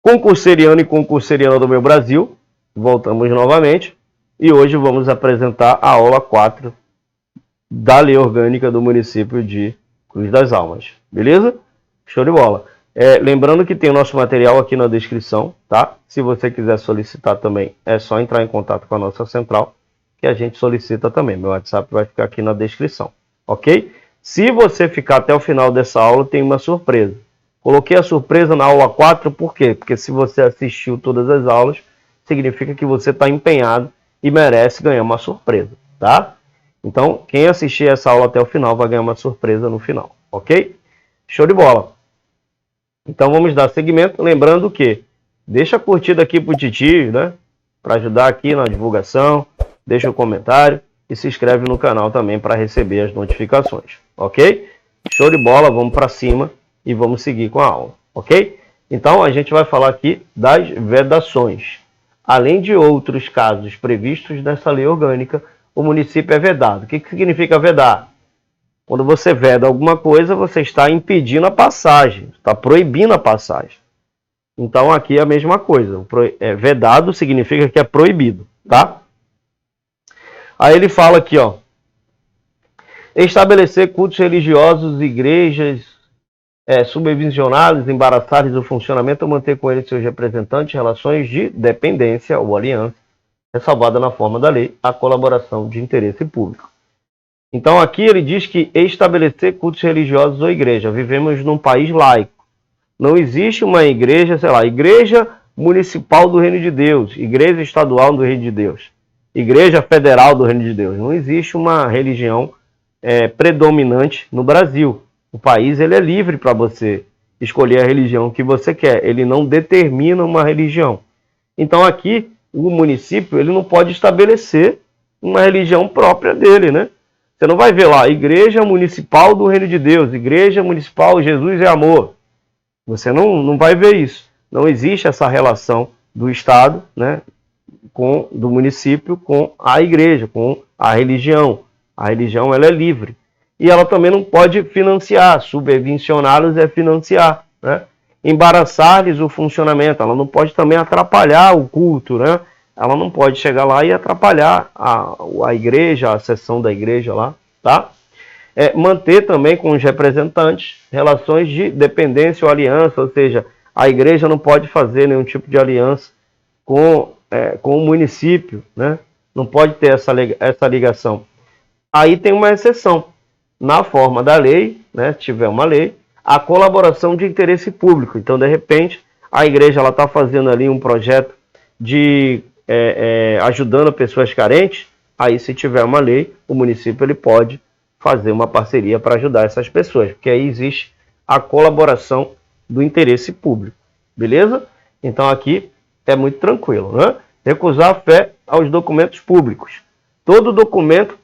Concurseriano e concurseriana do meu Brasil, voltamos novamente e hoje vamos apresentar a aula 4 da Lei Orgânica do município de Cruz das Almas, beleza? Show de bola! Lembrando que tem o nosso material aqui na descrição, tá? Se você quiser solicitar também, é só entrar em contato com a nossa central, que a gente solicita também. Meu WhatsApp vai ficar aqui na descrição, ok? Se você ficar até o final dessa aula, tem uma surpresa. Coloquei a surpresa na aula 4, por quê? Porque se você assistiu todas as aulas, significa que você está empenhado e merece ganhar uma surpresa, tá? Então, quem assistir essa aula até o final vai ganhar uma surpresa no final, ok? Show de bola! Então, vamos dar seguimento. Lembrando que deixa a curtida aqui pro Titi, né? Para ajudar aqui na divulgação. Deixa o comentário e se inscreve no canal também para receber as notificações, ok? Show de bola, vamos para cima e vamos seguir com a aula, ok? Então, a gente vai falar aqui das vedações. Além de outros casos previstos nessa lei orgânica, o município é vedado. O que significa vedar? Quando você veda alguma coisa, você está impedindo a passagem, está proibindo a passagem. Então, aqui é a mesma coisa. Vedado significa que é proibido, tá? Aí ele fala aqui, ó. Estabelecer cultos religiosos, igrejas, subvencionados, embaraçados o funcionamento ou manter com eles seus representantes relações de dependência ou aliança, ressalvada na forma da lei, a colaboração de interesse público. Então aqui ele diz que estabelecer cultos religiosos ou igreja. Vivemos num país laico. Não existe uma igreja, sei lá, igreja municipal do Reino de Deus, igreja estadual do Reino de Deus, igreja federal do Reino de Deus. Não existe uma religião predominante no Brasil. O país ele é livre para você escolher a religião que você quer. Ele não determina uma religião. Então aqui o município ele não pode estabelecer uma religião própria dele, né? Você não vai ver lá, Igreja Municipal do Reino de Deus, Igreja Municipal Jesus é Amor. Você não vai ver isso. Não existe essa relação do Estado, né, do município com a igreja, com a religião. A religião ela é livre. E ela também não pode financiar, subvencioná-los é financiar, né? Embaraçar-lhes o funcionamento, ela não pode também atrapalhar o culto, né? Ela não pode chegar lá e atrapalhar a igreja, a sessão da igreja lá, tá? Manter também com os representantes relações de dependência ou aliança, ou seja, a igreja não pode fazer nenhum tipo de aliança com o município, né? Não pode ter essa ligação. Aí tem uma exceção. Na forma da lei, né, se tiver uma lei, a colaboração de interesse público. Então, de repente, a igreja está fazendo ali um projeto de ajudando pessoas carentes, aí se tiver uma lei, o município ele pode fazer uma parceria para ajudar essas pessoas, porque aí existe a colaboração do interesse público, beleza? Então aqui é muito tranquilo, né? Recusar a fé aos documentos públicos. Todo documento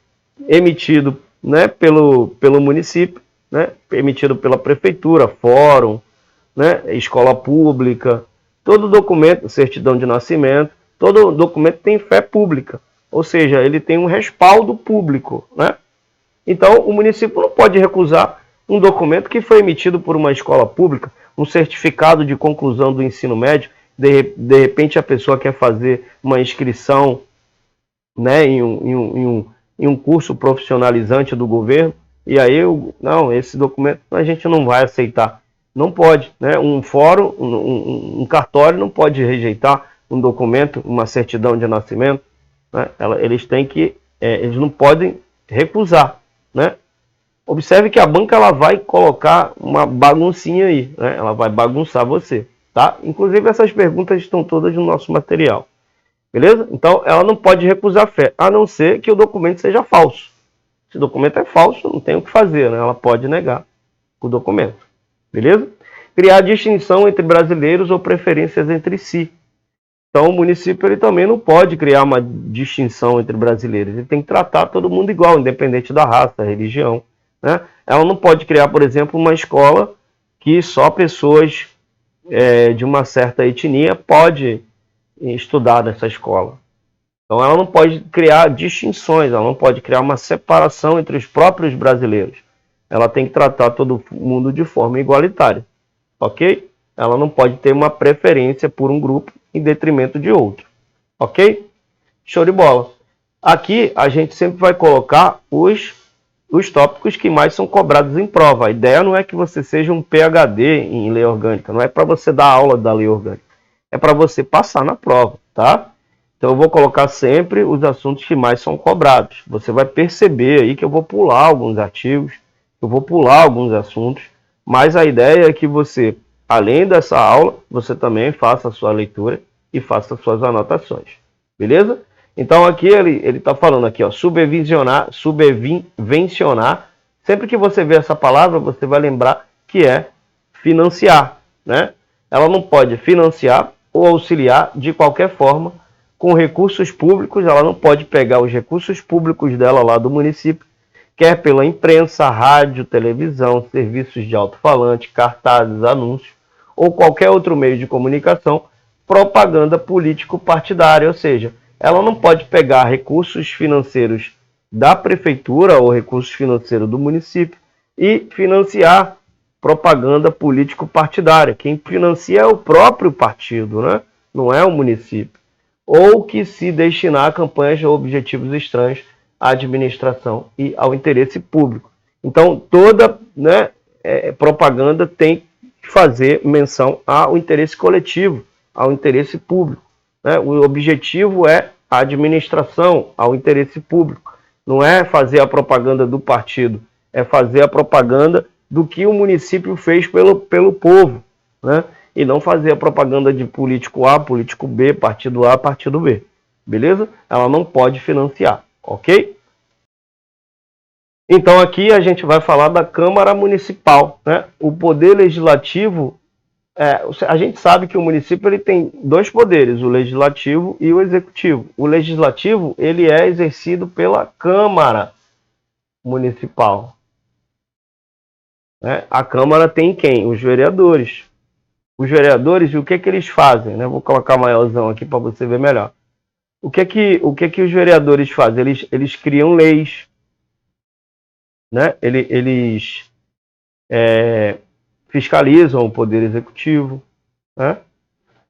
emitido, né, pelo município, né, emitido pela prefeitura, fórum, né, escola pública, todo documento, certidão de nascimento, todo documento tem fé pública, ou seja, ele tem um respaldo público, né? Então, o município não pode recusar um documento que foi emitido por uma escola pública, um certificado de conclusão do ensino médio, de repente a pessoa quer fazer uma inscrição, né, em um curso profissionalizante do governo, e aí, não, esse documento a gente não vai aceitar. Não pode, né? Um fórum, um cartório não pode rejeitar um documento, uma certidão de nascimento, né? Eles não podem recusar, né? Observe que a banca ela vai colocar uma baguncinha aí, né? Ela vai bagunçar você, tá? Inclusive essas perguntas estão todas no nosso material, beleza? Então ela não pode recusar fé, a não ser que o documento seja falso. Se o documento é falso, não tem o que fazer, né? Ela pode negar o documento, beleza? Criar distinção entre brasileiros ou preferências entre si. Então, o município ele também não pode criar uma distinção entre brasileiros. Ele tem que tratar todo mundo igual, independente da raça, da religião, né? Ela não pode criar, por exemplo, uma escola que só pessoas de uma certa etnia podem estudar nessa escola. Então, ela não pode criar distinções, ela não pode criar uma separação entre os próprios brasileiros. Ela tem que tratar todo mundo de forma igualitária, ok? Ela não pode ter uma preferência por um grupo em detrimento de outro. Ok? Show de bola. Aqui a gente sempre vai colocar os tópicos que mais são cobrados em prova. A ideia não é que você seja um PhD em lei orgânica, não é para você dar aula da lei orgânica, é para você passar na prova, tá? Então eu vou colocar sempre os assuntos que mais são cobrados. Você vai perceber aí que eu vou pular alguns artigos, eu vou pular alguns assuntos, mas a ideia é que você, além dessa aula, você também faça a sua leitura e faça as suas anotações. Beleza? Então aqui ele está falando aqui, ó, subvencionar. Sempre que você vê essa palavra, você vai lembrar que é financiar, né? Ela não pode financiar ou auxiliar de qualquer forma com recursos públicos. Ela não pode pegar os recursos públicos dela lá do município, quer pela imprensa, rádio, televisão, serviços de alto-falante, cartazes, anúncios ou qualquer outro meio de comunicação, propaganda político-partidária, ou seja, ela não pode pegar recursos financeiros da prefeitura ou recursos financeiros do município e financiar propaganda político-partidária. Quem financia é o próprio partido, né? Não é o município. Ou que se destinar a campanhas ou objetivos estranhos à administração e ao interesse público. Então, toda, né, propaganda tem que fazer menção ao interesse coletivo, ao interesse público, né? O objetivo é a administração, ao interesse público. Não é fazer a propaganda do partido, é fazer a propaganda do que o município fez pelo povo, né? E não fazer a propaganda de político A, político B, partido A, partido B. Beleza? Ela não pode financiar, ok? Então aqui a gente vai falar da Câmara Municipal, né? O poder legislativo, a gente sabe que o município ele tem dois poderes, o legislativo e o executivo. O legislativo ele é exercido pela Câmara Municipal, né? A Câmara tem quem? Os vereadores. Os vereadores, o que eles fazem? Né? Vou colocar maiorzão aqui para você ver melhor. O que os vereadores fazem? Eles criam leis, né? Eles fiscalizam o poder executivo, né?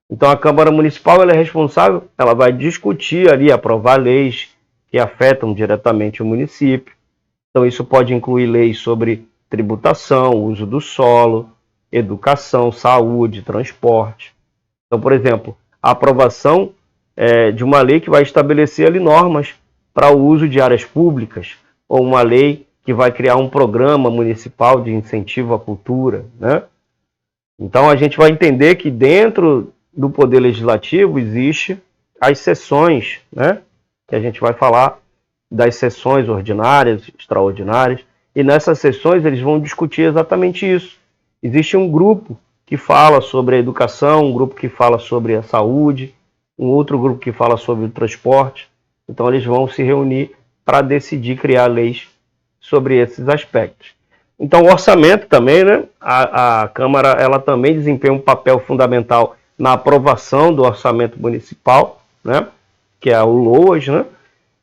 Então a Câmara Municipal ela é responsável, ela vai discutir ali, aprovar leis que afetam diretamente o município. Então isso pode incluir leis sobre tributação, uso do solo, educação, saúde, transporte. Então, por exemplo, a aprovação de uma lei que vai estabelecer ali normas para o uso de áreas públicas, ou uma lei que vai criar um programa municipal de incentivo à cultura, né? Então a gente vai entender que dentro do Poder Legislativo existe as sessões, né? Que a gente vai falar das sessões ordinárias, extraordinárias, e nessas sessões eles vão discutir exatamente isso. Existe um grupo que fala sobre a educação, um grupo que fala sobre a saúde, um outro grupo que fala sobre o transporte. Então eles vão se reunir para decidir criar leis sobre esses aspectos. Então o orçamento também, né? A Câmara ela também desempenha um papel fundamental na aprovação do orçamento municipal, né? Que é o LOAS, né?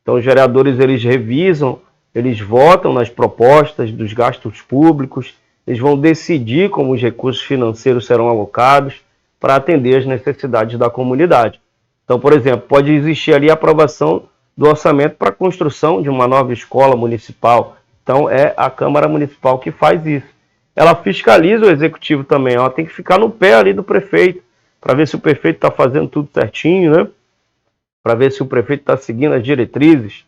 Então os vereadores eles revisam, eles votam nas propostas dos gastos públicos, eles vão decidir como os recursos financeiros serão alocados para atender as necessidades da comunidade. Então, por exemplo, pode existir ali a aprovação do orçamento para a construção de uma nova escola municipal. Então, é a Câmara Municipal que faz isso. Ela fiscaliza o executivo também, ela tem que ficar no pé ali do prefeito, para ver se o prefeito está fazendo tudo certinho, né? Para ver se o prefeito está seguindo as diretrizes.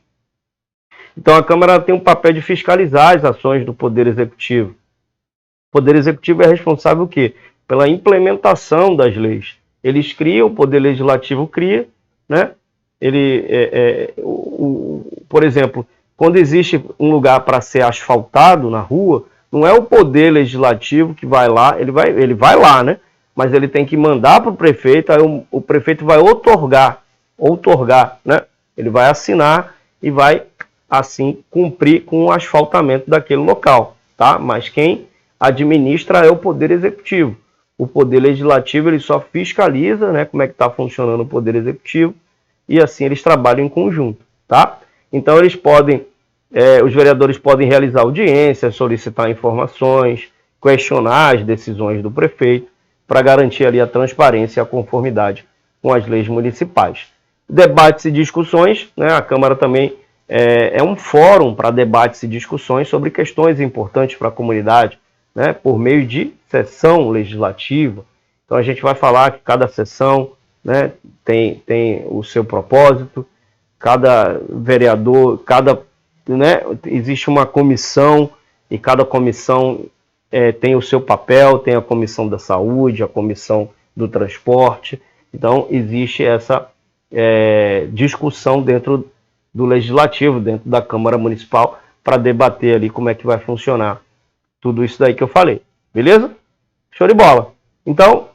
Então, a Câmara tem um papel de fiscalizar as ações do Poder Executivo. O Poder Executivo é responsável o quê? Pela implementação das leis. Eles criam, o Poder Legislativo cria, né? Por exemplo, quando existe um lugar para ser asfaltado na rua, não é o Poder Legislativo que vai lá, ele vai lá, né? Mas ele tem que mandar para o prefeito, aí o prefeito vai outorgar, né? Ele vai assinar e vai, assim, cumprir com o asfaltamento daquele local, tá? Mas quem administra é o Poder Executivo. O Poder Legislativo ele só fiscaliza, né, como é que está funcionando o Poder Executivo, e assim eles trabalham em conjunto, tá? Então eles podem, os vereadores podem realizar audiências, solicitar informações, questionar as decisões do prefeito, para garantir ali a transparência e a conformidade com as leis municipais. Debates e discussões, né? A Câmara também é um fórum para debates e discussões sobre questões importantes para a comunidade, né? Por meio de sessão legislativa. Então a gente vai falar que cada sessão, né, tem o seu propósito, cada vereador, né, existe uma comissão e cada comissão tem o seu papel, tem a comissão da saúde, a comissão do transporte. Então existe essa discussão dentro do legislativo, dentro da Câmara Municipal, para debater ali como é que vai funcionar tudo isso daí que eu falei. Beleza? Show de bola. Então,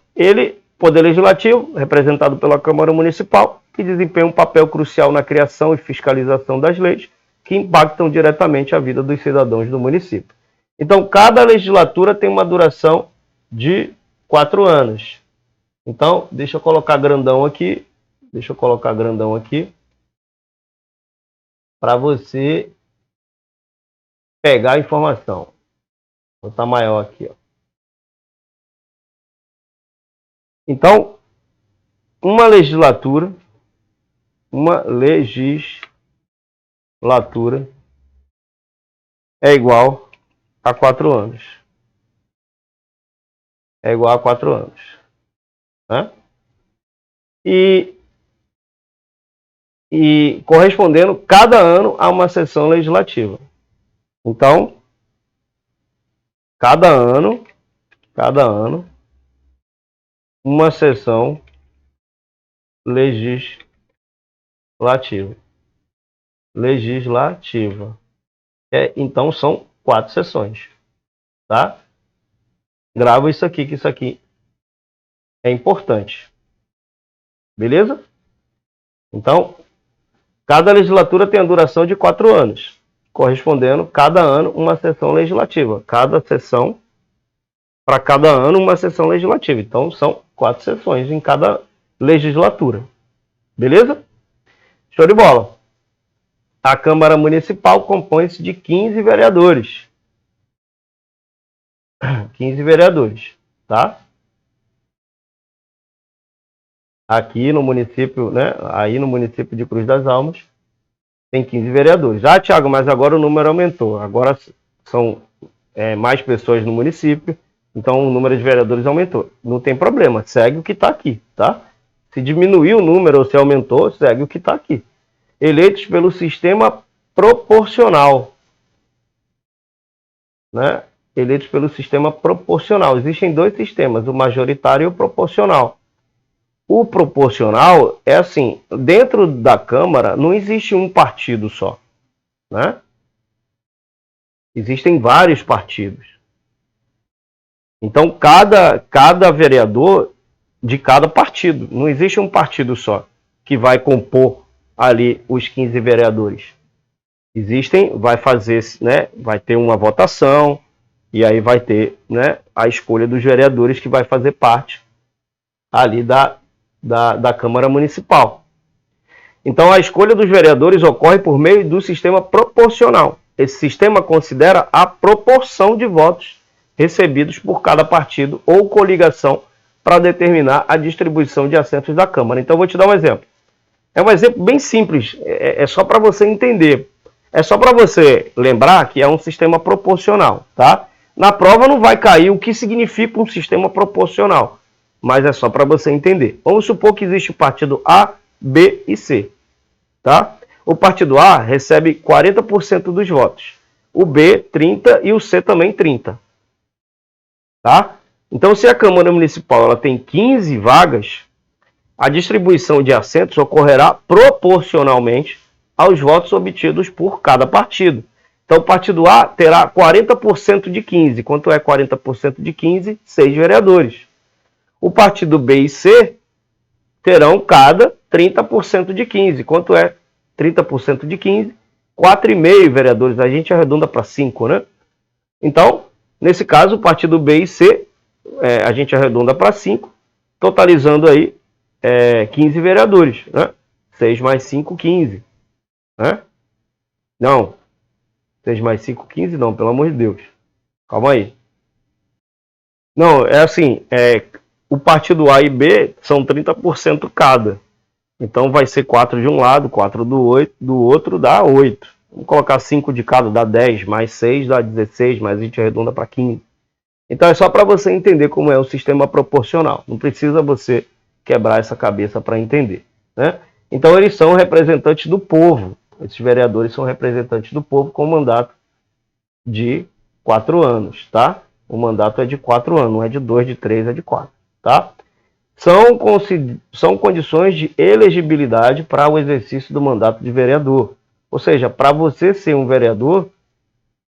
Poder Legislativo, representado pela Câmara Municipal, que desempenha um papel crucial na criação e fiscalização das leis que impactam diretamente a vida dos cidadãos do município. Então, cada legislatura tem uma duração de 4 anos. Então, deixa eu colocar grandão aqui. Para você pegar a informação. Vou botar maior aqui, ó. Então, uma legislatura é igual a 4 anos. É igual a 4 anos. Né? E correspondendo cada ano a uma sessão legislativa. Então, cada ano, uma sessão legislativa. Então, são 4 sessões. Tá? Grava isso aqui, que isso aqui é importante. Beleza? Então, cada legislatura tem a duração de 4 anos, correspondendo cada ano uma sessão legislativa. Para cada ano, uma sessão legislativa. Então, são 4 sessões em cada legislatura. Beleza? Show de bola. A Câmara Municipal compõe-se de 15 vereadores. 15 vereadores, tá? Aqui no município, né? Aí no município de Cruz das Almas, tem 15 vereadores. Ah, Thiago, mas agora o número aumentou. Agora são mais pessoas no município, então o número de vereadores aumentou. Não tem problema, segue o que está aqui, tá? Se diminuiu o número ou se aumentou, segue o que está aqui. Eleitos pelo sistema proporcional. Né? Eleitos pelo sistema proporcional. Existem 2 sistemas, o majoritário e o proporcional. O proporcional é assim, dentro da Câmara não existe um partido só. Né? Existem vários partidos. Então, cada vereador de cada partido. Não existe um partido só que vai compor ali os 15 vereadores. Vai ter uma votação e aí vai ter, né, a escolha dos vereadores que vai fazer parte ali da Câmara Municipal. Então, a escolha dos vereadores ocorre por meio do sistema proporcional. Esse sistema considera a proporção de votos recebidos por cada partido ou coligação para determinar a distribuição de assentos da Câmara. Então, vou te dar um exemplo. É um exemplo bem simples, é só para você entender. É só para você lembrar que é um sistema proporcional, tá? Na prova não vai cair o que significa um sistema proporcional, mas é só para você entender. Vamos supor que existe o partido A, B e C, tá? O partido A recebe 40% dos votos, o B 30% e o C também 30%, tá? Então, se a Câmara Municipal ela tem 15 vagas, a distribuição de assentos ocorrerá proporcionalmente aos votos obtidos por cada partido. Então, o partido A terá 40% de 15. Quanto é 40% de 15? 6 vereadores. O partido B e C terão cada 30% de 15. Quanto é 30% de 15? 4,5 vereadores. A gente arredonda para 5, né? Então, nesse caso, o partido B e C, a gente arredonda para 5, totalizando aí 15 vereadores, né? 6 mais 5, 15. Né? Não. 6 mais 5, 15 não, pelo amor de Deus. Calma aí. Não, é assim, o partido A e B são 30% cada. Então vai ser 4 de um lado, 4 do outro, dá 8. Vamos colocar 5 de cada, dá 10, mais 6 dá 16, mais a gente arredonda para 15. Então é só para você entender como é o sistema proporcional. Não precisa você quebrar essa cabeça para entender, né? Então eles são representantes do povo. Esses vereadores são representantes do povo com mandato de 4 anos, tá? O mandato é de 4 anos, não é de 2, de 3, é de 4, tá? São condições de elegibilidade para o exercício do mandato de vereador. Ou seja, para você ser um vereador,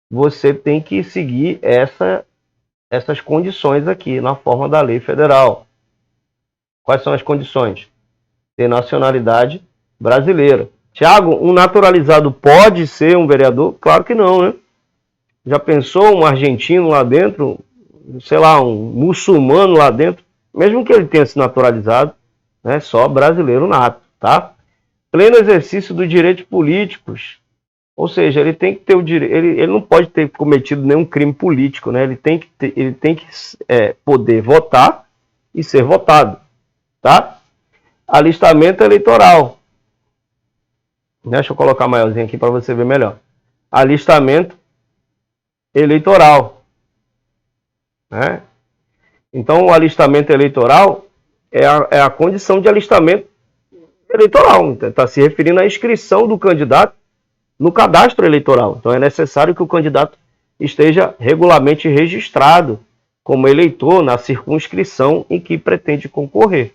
você tem que seguir essas condições aqui na forma da lei federal. Quais são as condições? Ter nacionalidade brasileira. Tiago, um naturalizado pode ser um vereador? Claro que não, né? Já pensou um argentino lá dentro, sei lá, um muçulmano lá dentro, mesmo que ele tenha se naturalizado, né, só brasileiro nato, tá? Pleno exercício dos direitos políticos. Ou seja, ele tem que ter o direito, ele não pode ter cometido nenhum crime político, né? Ele tem que poder votar e ser votado, tá? Alistamento eleitoral. Deixa eu colocar maiorzinho aqui para você ver melhor. Alistamento eleitoral, né? Então, o alistamento eleitoral é a condição de alistamento eleitoral. Está se referindo à inscrição do candidato no cadastro eleitoral. Então, é necessário que o candidato esteja regularmente registrado como eleitor na circunscrição em que pretende concorrer,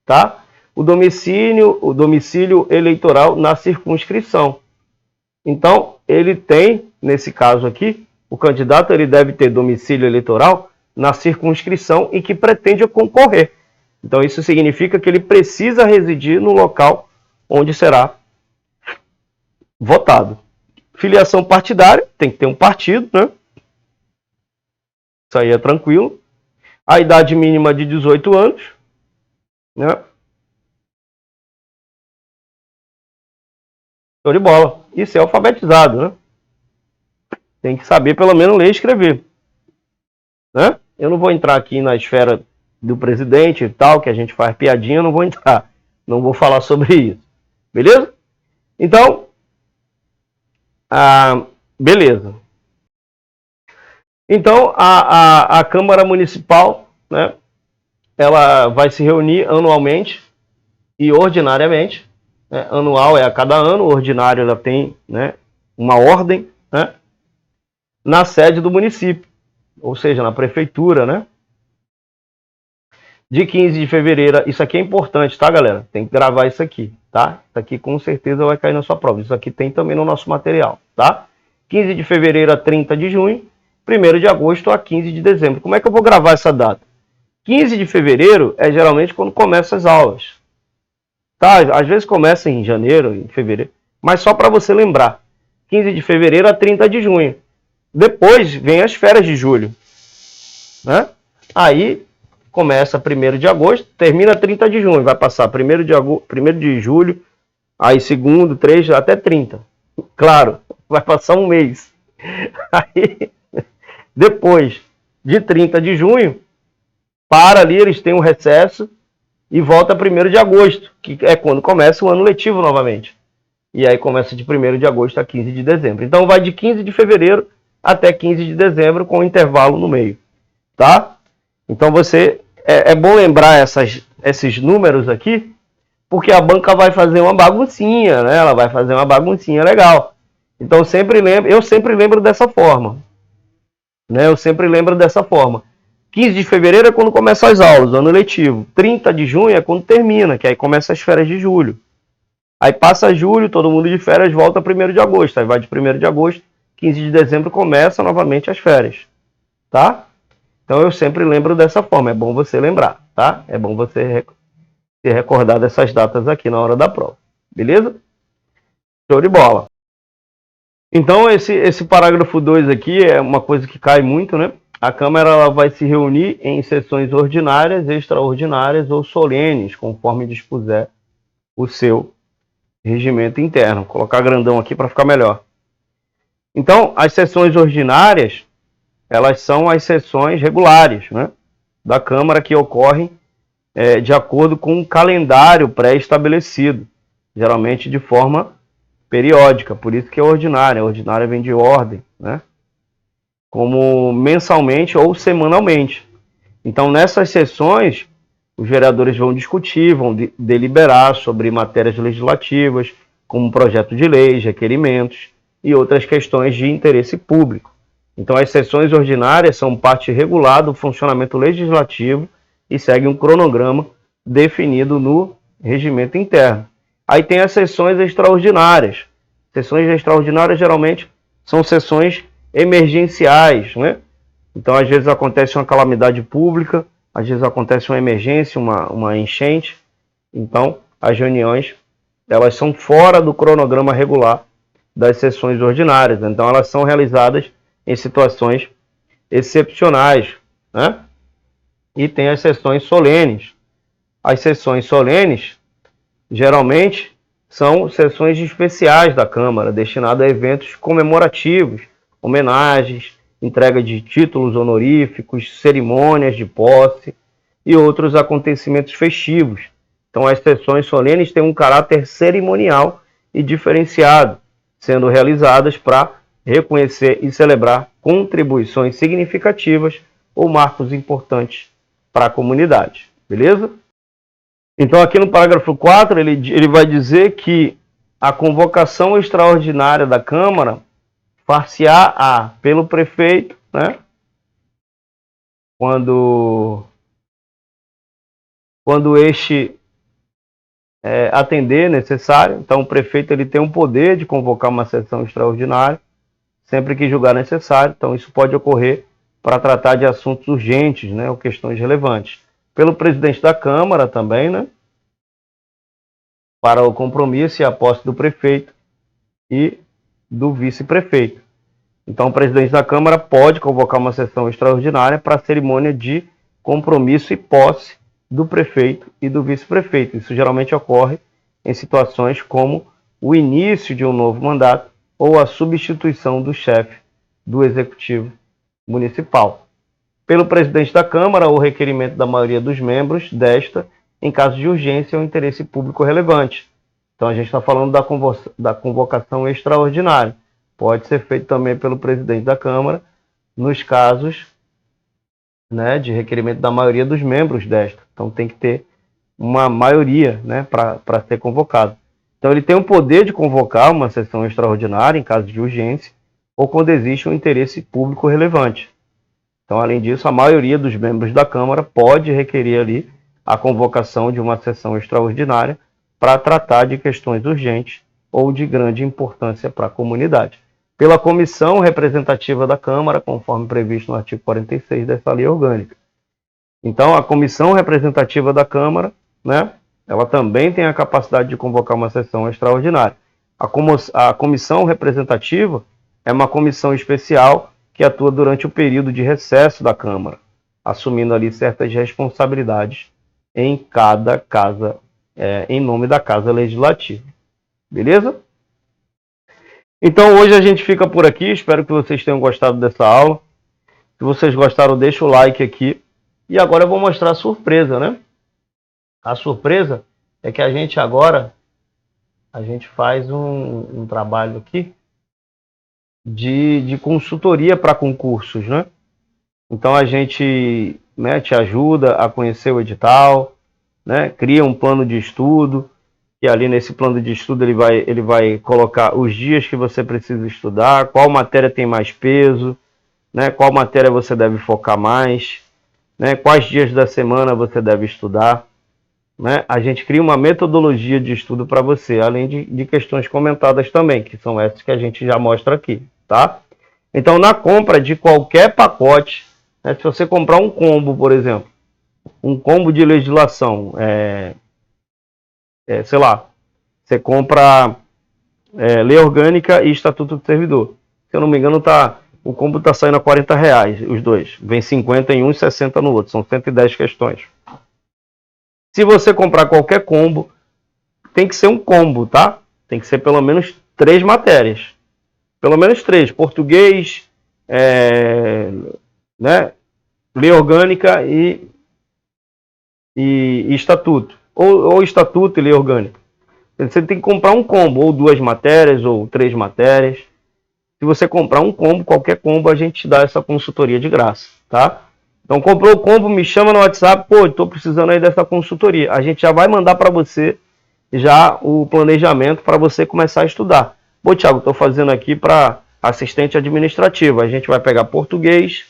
tá? O domicílio eleitoral na circunscrição. Então, ele tem, nesse caso aqui, o candidato ele deve ter domicílio eleitoral na circunscrição em que pretende concorrer. Então, isso significa que ele precisa residir no local onde será votado. Filiação partidária, tem que ter um partido, né? Isso aí é tranquilo. A idade mínima de 18 anos, né? Show de bola. E ser alfabetizado, né? Tem que saber pelo menos ler e escrever, né? Eu não vou entrar aqui na esfera do presidente e tal, que a gente faz piadinha, não vou entrar. Não vou falar sobre isso. Beleza? Então, beleza. Então, a Câmara Municipal, né, ela vai se reunir anualmente e ordinariamente. Né? Anual é a cada ano, ordinário ela tem, né, uma ordem, né, na sede do município, ou seja, na prefeitura, né? De 15 de fevereiro, isso aqui é importante, tá, galera? Tem que gravar isso aqui, tá? Isso aqui com certeza vai cair na sua prova. Isso aqui tem também no nosso material, tá? 15 de fevereiro a 30 de junho, 1º de agosto a 15 de dezembro. Como é que eu vou gravar essa data? 15 de fevereiro é geralmente quando começam as aulas. Tá? Às vezes começa em janeiro, em fevereiro, mas só para você lembrar. 15 de fevereiro a 30 de junho. Depois vem as férias de julho, né? Aí começa 1º de agosto, termina 30 de junho, vai passar 1º de julho, aí 2º, 3, até 30. Claro, vai passar um mês. Aí, depois de 30 de junho, para ali, eles têm um recesso e volta 1º de agosto, que é quando começa o ano letivo novamente. E aí começa de 1º de agosto a 15 de dezembro. Então vai de 15 de fevereiro até 15 de dezembro com um intervalo no meio, tá? Então você é bom lembrar esses números aqui, porque a banca vai fazer uma baguncinha, né? Ela vai fazer uma baguncinha legal. Então eu sempre lembro dessa forma, né? Eu sempre lembro dessa forma. 15 de fevereiro é quando começam as aulas, ano letivo. 30 de junho é quando termina, que aí começa as férias de julho. Aí passa julho, todo mundo de férias, volta 1º de agosto. Aí vai de 1º de agosto, 15 de dezembro começa novamente as férias, tá? Então eu sempre lembro dessa forma, é bom você lembrar, tá? É bom você se recordar dessas datas aqui na hora da prova, beleza? Show de bola. Então esse parágrafo 2 aqui é uma coisa que cai muito, né? A Câmara ela vai se reunir em sessões ordinárias, extraordinárias ou solenes, conforme dispuser o seu regimento interno. Vou colocar grandão aqui para ficar melhor. Então, as sessões ordinárias, elas são as sessões regulares, né, da Câmara que ocorrem de acordo com um calendário pré-estabelecido, geralmente de forma periódica, por isso que é ordinária. A ordinária vem de ordem, né? Como mensalmente ou semanalmente. Então, nessas sessões, os vereadores vão discutir, vão deliberar sobre matérias legislativas, como projeto de leis, requerimentos e outras questões de interesse público. Então, as sessões ordinárias são parte regular do funcionamento legislativo e seguem um cronograma definido no regimento interno. Aí tem as sessões extraordinárias. Sessões extraordinárias geralmente são sessões emergenciais, né? Então, às vezes acontece uma calamidade pública, às vezes acontece uma emergência, uma enchente. Então, as reuniões, elas são fora do cronograma regular das sessões ordinárias. Então, elas são realizadas em situações excepcionais, né? E tem as sessões solenes. As sessões solenes, geralmente, são sessões especiais da Câmara, destinadas a eventos comemorativos, homenagens, entrega de títulos honoríficos, cerimônias de posse e outros acontecimentos festivos. Então, as sessões solenes têm um caráter cerimonial e diferenciado, sendo realizadas para reconhecer e celebrar contribuições significativas ou marcos importantes para a comunidade. Beleza? Então, aqui no parágrafo 4, ele vai dizer que a convocação extraordinária da Câmara far-se-á pelo prefeito, né? Quando este atender necessário. Então, o prefeito ele tem o poder de convocar uma sessão extraordinária, sempre que julgar necessário. Então, isso pode ocorrer para tratar de assuntos urgentes, né, ou questões relevantes. Pelo presidente da Câmara também, né, para o compromisso e a posse do prefeito e do vice-prefeito. Então, o presidente da Câmara pode convocar uma sessão extraordinária para a cerimônia de compromisso e posse do prefeito e do vice-prefeito. Isso geralmente ocorre em situações como o início de um novo mandato ou a substituição do chefe do executivo municipal. Pelo presidente da Câmara, o requerimento da maioria dos membros desta, em caso de urgência ou interesse público relevante. Então, a gente está falando da convocação extraordinária. Pode ser feito também pelo presidente da Câmara, nos casos, né, de requerimento da maioria dos membros desta. Então, tem que ter uma maioria, né, para ser convocado. Então, ele tem o poder de convocar uma sessão extraordinária em caso de urgência ou quando existe um interesse público relevante. Então, além disso, a maioria dos membros da Câmara pode requerer ali a convocação de uma sessão extraordinária para tratar de questões urgentes ou de grande importância para a comunidade. Pela comissão representativa da Câmara, conforme previsto no artigo 46 dessa lei orgânica. Então, a comissão representativa da Câmara, né, ela também tem a capacidade de convocar uma sessão extraordinária. A comissão representativa é uma comissão especial que atua durante o período de recesso da Câmara, assumindo ali certas responsabilidades em cada casa, em nome da Casa Legislativa. Beleza? Então, hoje a gente fica por aqui. Espero que vocês tenham gostado dessa aula. Se vocês gostaram, deixa o like aqui. E agora eu vou mostrar a surpresa, né? A surpresa é que a gente faz um trabalho aqui de consultoria para concursos, né? Então a gente, né, te ajuda a conhecer o edital, né? Cria um plano de estudo, e ali nesse plano de estudo ele vai colocar os dias que você precisa estudar, qual matéria tem mais peso, né? Qual matéria você deve focar mais, né? Quais dias da semana você deve estudar, né? A gente cria uma metodologia de estudo para você, além de questões comentadas também, que são essas que a gente já mostra aqui, tá? Então, na compra de qualquer pacote, né, se você comprar um combo, por exemplo, um combo de legislação, sei lá, você compra lei orgânica e estatuto do servidor. Se eu não me engano, o combo está saindo a R$40, os dois. Vem 50 em um e 60 no outro. São 110 questões. Se você comprar qualquer combo, tem que ser um combo, tá? Tem que ser pelo menos 3 matérias. Pelo menos 3. Português, né? Lei orgânica e e estatuto. Ou estatuto e lei orgânica. Você tem que comprar um combo, ou 2 matérias, ou 3 matérias. Se você comprar um combo, qualquer combo, a gente te dá essa consultoria de graça, tá? Então, comprou o combo, me chama no WhatsApp, pô, estou precisando aí dessa consultoria. A gente já vai mandar para você já o planejamento para você começar a estudar. Pô, Thiago, estou fazendo aqui para assistente administrativo. A gente vai pegar português,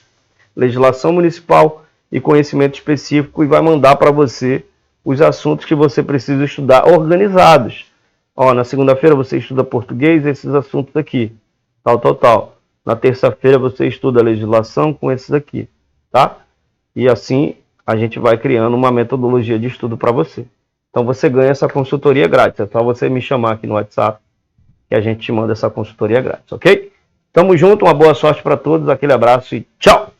legislação municipal e conhecimento específico e vai mandar para você os assuntos que você precisa estudar organizados. Ó, na segunda-feira você estuda português, esses assuntos aqui, tal. Na terça-feira você estuda legislação com esses aqui, tá? E assim a gente vai criando uma metodologia de estudo para você. Então você ganha essa consultoria grátis. É só você me chamar aqui no WhatsApp que a gente te manda essa consultoria grátis, ok? Tamo junto, uma boa sorte para todos, aquele abraço e tchau!